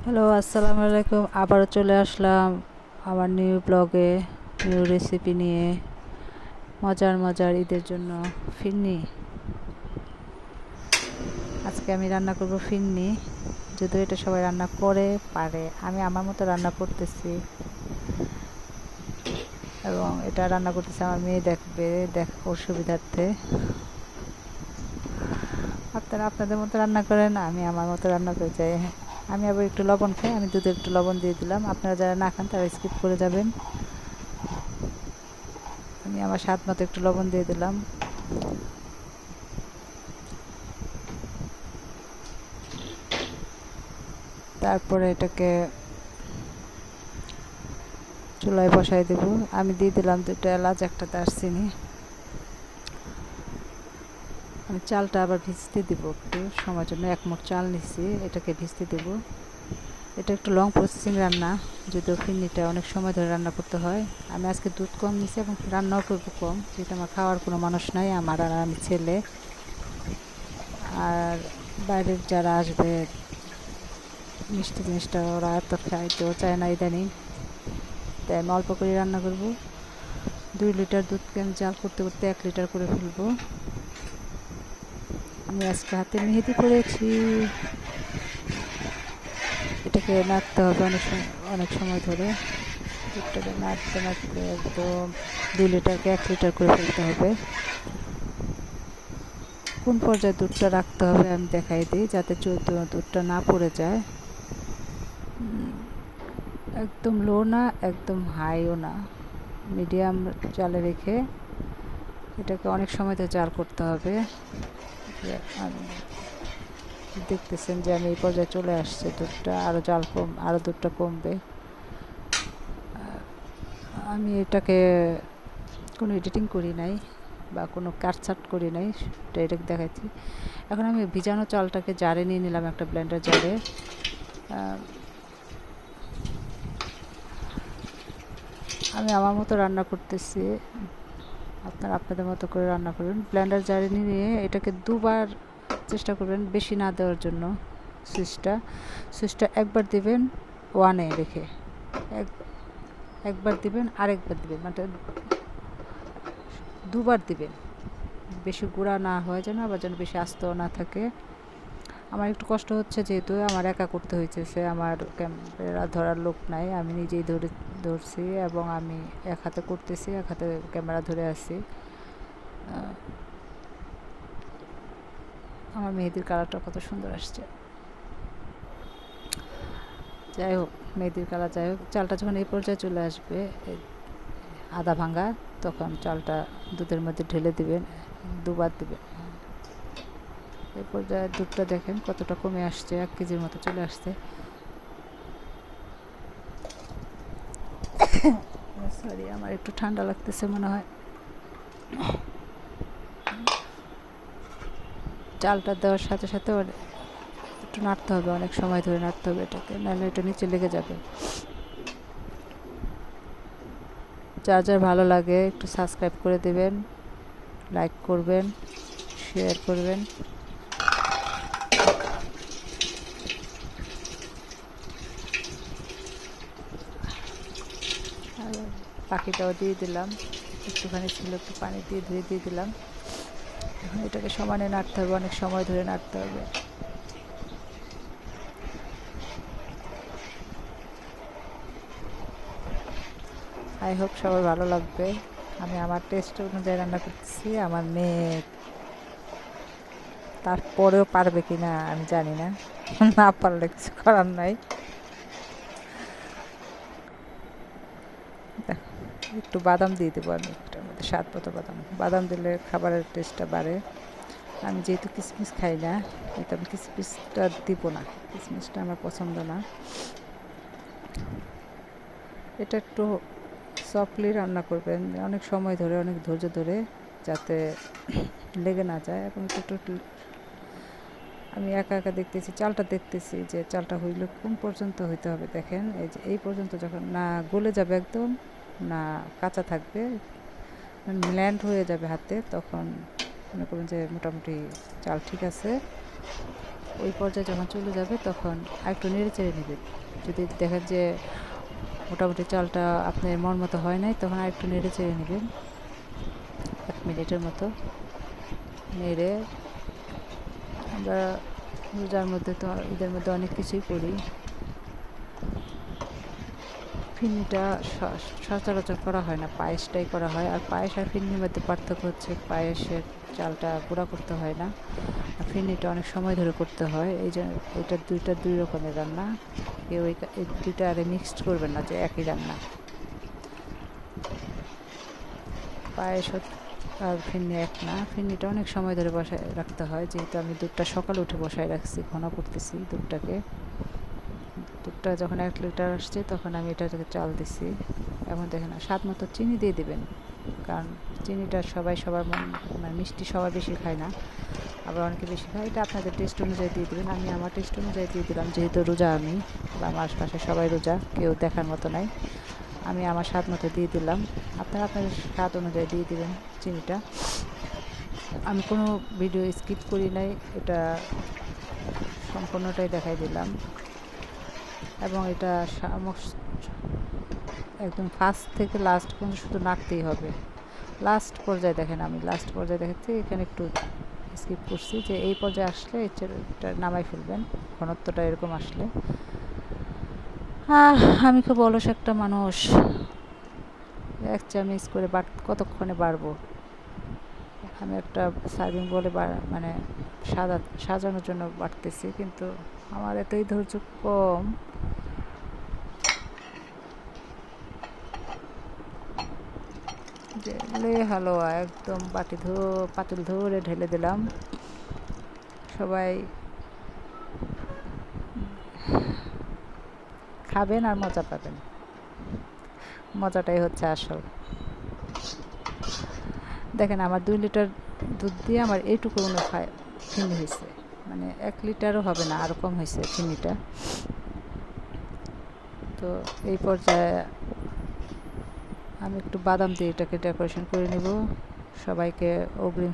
Hello, আসসালামু আলাইকুম। আবারও চলে আসলাম আমার নিউ ব্লগে, নিউ রেসিপি নিয়ে। মজার মজার ঈদের জন্য ফিরনি। আজকে আমি রান্না করব ফিরনি। যদিও এটা সবাই রান্না করে পারে, আমি আমার মতো রান্না করতেছি। এবং এটা রান্না করতেছে আমার মেয়ে দেখবে, ওর সুবিধার্থে। আপনারা আপনাদের মতো রান্না করেন, আমি আমার মতো রান্না করে চাই। আমি আবার একটু লবণ খাই, আমি দুধে একটু লবণ দিয়ে দিলাম। আপনারা যারা না খান তারা স্কিপ করে যাবেন। আমি আমার স্বাদ মতো একটু লবণ দিয়ে দিলাম। তারপরে এটাকে চুলায় বসাই দেব। আমি দিয়ে দিলাম 2টা এলাচ, একটা দারচিনি। আমি চালটা আবার ভিজতে দেবো একটু সময়ের জন্য। 1 মুঠ চাল নিচ্ছি, এটাকে ভিজতে দেব। এটা একটু লং প্রসেসিং রান্না, যদিও ফিরনিটা অনেক সময় ধরে রান্না করতে হয়। আমি আজকে দুধ কম নিচ্ছি এবং রান্নাও করবো কম, যেহেতু আমার খাওয়ার কোনো মানুষ নাই, আমার আর আমি ছেলে। আর বাইরের যারা আসবে মিষ্টি জিনিসটা ওরা এত খাইতেও চায় না ইদানিং, তাই আমি অল্প করে রান্না করব। 2 লিটার দুধকে আমি জাল করতে করতে 1 লিটার করে ফেলবো। আমি আজকে হাতে মেহেদি করেছি। এটাকে নাড়তে হবে অনেক সময় ধরে। দুধটাকে নাড়তে নাড়তে একদম 2 লিটারকে 1 লিটার করে ফেলতে হবে। কোন পর্যায়ে দুধটা রাখতে হবে আমি দেখাই দিই, যাতে দুধটা না পড়ে যায়। একদম লো না, একদম হাইও না, মিডিয়াম জালে রেখে এটাকে অনেক সময় ধরে জাল করতে হবে। দেখতেছেন যে আমি এই পর্যায়ে চলে আসছে, দুধটা আরও আরও দুধটা কমবে। আমি এটাকে কোনো এডিটিং করি নাই বা কোনো কাটছাট করি নাই, ডাইরেক্ট দেখাচ্ছি। এখন আমি ভিজানো চালটাকে জারে নিয়ে নিলাম, একটা ব্লেন্ডার জারে। আমি আমার মতো রান্না করতেছি, আপনারা আপনাদের মতো করে রান্না করবেন। ব্লেন্ডার জারে নিয়ে এটাকে 2বার চেষ্টা করবেন, বেশি না দেওয়ার জন্য। সুইচটা একবার দিবেন 1-এ রেখে, একবার দিবেন, আরেকবার দিবেন, মানে 2বার দিবেন। বেশি গুঁড়া না হয় যেন, আবার যেন বেশি আস্তও না থাকে। আমার একটু কষ্ট হচ্ছে, যেহেতু আমার একা করতে হয়েছে, আমার ক্যামেরা ধরার লোক নাই, আমি নিজেই ধরছি এবং আমি এক হাতে করতেছি, এক হাতে ক্যামেরা ধরে আছি। আমার মেহেদির কালারটা কত সুন্দর আসছে। যাই হোক, মেহেদির কালার যাই হোক, চালটা যখন এই পর্যায়ে চলে আসবে আধা ভাঙা, তখন চালটা দুধের মধ্যে ঢেলে দিবেন, 2বার দিবেন। এই পর্যায়ে দুধটা দেখেন কতটা কমে আসছে, 1 কেজির মতো চলে আসছে। সরি, আমার একটু ঠান্ডা লাগতেছে মনে হয়। চালটা দেওয়ার সাথে সাথে একটু নাড়তে হবে, অনেক সময় ধরে নাড়তে হবে এটাকে, নাহলে এটা নিচে লেগে যাবে। যার যার ভালো লাগে একটু সাবস্ক্রাইব করে দেবেন, লাইক করবেন, শেয়ার করবেন। আর বাকিটাও দিয়ে দিলাম, একটুখানি ছিল, একটু পানি দিয়ে ধুয়ে দিয়ে দিলাম। এখন এটাকে সমানে নাড়তে হবে, অনেক সময় ধরে নাড়তে হবে। আই হোপ সবার ভালো লাগবে। আমি আমার টেস্ট অনুযায়ী রান্না করতেছি। আমার মেয়ে তারপরেও পারবে কি না আমি জানি না, না পারলে কিছু করার নাই। একটু বাদাম দিয়ে দেবো আমি, একটার মধ্যে স্বাদ মতো বাদাম দিলে খাবারের টেস্টটা বাড়ে। আমি যেহেতু কিশমিশ খাই না, এটা আমি কিশমিশটা দিব না, কিশমিশটা আমার পছন্দ না। এটা একটু সফটলি রান্না করবেন, অনেক সময় ধরে, অনেক ধৈর্য ধরে, যাতে লেগে না যায়। এবং একটু আমি একা একা দেখতেছি, চালটা দেখতেছি যে চালটা হইলে কোন পর্যন্ত হইতে হবে। দেখেন এই যে এই পর্যন্ত, যখন না গলে যাবে একদম, না কাঁচা থাকবে, ল্যান্ড হয়ে যাবে হাতে, তখন মনে করুন যে মোটামুটি চাল ঠিক আছে। ওই পর্যায়ে যখন চলে যাবে তখন আরেকটু নেড়ে চেড়ে নেবেন। যদি দেখেন যে মোটামুটি চালটা আপনার মন মতো হয় নাই, তখন আরেকটু নেড়ে চেড়ে নেবেন 1 মিনিটের মতো। নেড়ে আমরা রোজার মধ্যে তো ঈদের মধ্যে অনেক কিছুই করি। ফিরনিটা সচরাচর করা হয় না, পায়েসটাই করা হয়। আর পায়েস আর ফিরনির মধ্যে পার্থক্য হচ্ছে পায়েসের চালটা গুঁড়া করতে হয় না, আর ফিরনিটা অনেক সময় ধরে করতে হয়। এই যে এটা দুই রকমের রান্না, কেউ এই দুইটা আরে মিক্সড করবেন না যে একই রান্না। পায়েস আর ফিরনি এক না, ফিরনিটা অনেক সময় ধরে বসায় রাখতে হয়। যেহেতু আমি দুধটা সকালে উঠে বসায় রাখছি, ঘন করতেছি দুধটাকে। দুধটা যখন 1 লিটার আসছে তখন আমি এটাকে চাল দিছি। এখন দেখেন স্বাদ মতো চিনি দিয়ে দেবেন, কারণ চিনিটা সবার মানে মিষ্টি সবাই বেশি খায় না, আবার অনেকে বেশি খায়। এটা আপনাদের টেস্ট অনুযায়ী দিয়ে দেবেন। আমি আমার টেস্ট অনুযায়ী দিয়ে দিলাম, যেহেতু রোজা আমি বা আমার আশপাশে সবাই রোজা, কেউ দেখার মতো নাই। আমি আমার স্বাদ মতো দিয়ে দিলাম, আপনারা আপনাদের স্বাদ অনুযায়ী দিয়ে দেবেন চিনিটা। আমি কোনো ভিডিও স্কিপ করি নাই, এটা সম্পূর্ণটাই দেখাই দিলাম। এবং এটা একদম ফার্স্ট থেকে লাস্ট পর্যন্ত শুধু নাড়তেই হবে। লাস্ট পর্যায়ে দেখেন, আমি লাস্ট পর্যায়ে দেখাচ্ছি, এখানে একটু স্কিপ করছি, যে এই পর্যায়ে আসলে এটা নামাই ফেলবেন ঘনত্বটা এরকম আসলে। আমি খুব অলস একটা মানুষ, 1 চামচ করে কতক্ষণে বাড়বো। আমি একটা সার্ভিং বলে মানে সাজানোর জন্য বাড়তেছি, কিন্তু আমার এতই ধৈর্য কম। ঢেলে হালুয়া একদম পাতিল ধরে ঢেলে দিলাম। সবাই খাবেন আর মজা পাবেন, মজাটাই হচ্ছে আসল। দেখেন আমার 2 লিটার দুধ দিয়ে আমার এইটুকু ফিরনি হয়েছে, মানে 1 লিটারও হবে না, আরও কম হয়েছে ফিরনিটা। তো এই পর্যায়ে আমি একটু বাদাম দিয়ে এটাকে ডেকোরেশন করে নেব। সবাইকে অগ্রিম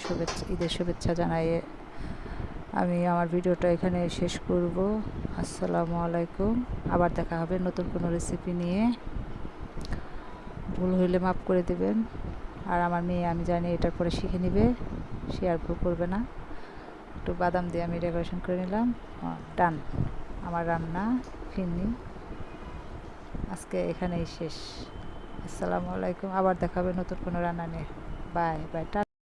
ঈদের শুভেচ্ছা জানিয়ে আমি আমার ভিডিওটা এখানে শেষ করব। আসসালামু আলাইকুম। আবার দেখা হবে নতুন কোনো রেসিপি নিয়ে। ভুল হইলে মাফ করে দেবেন। আর আমার মেয়ে, আমি জানি এটার পরে শিখে নেবে, সে আর ভুল করবে না। একটু বাদাম দিয়ে আমি ডেকোরেশন করে নিলাম। ডান, আমার রান্না ফিরনি আজকে এখানেই শেষ। আসসালামু আলাইকুম। আবার দেখা হবে নতুন কোনো রান্না নিয়ে। Bye bye.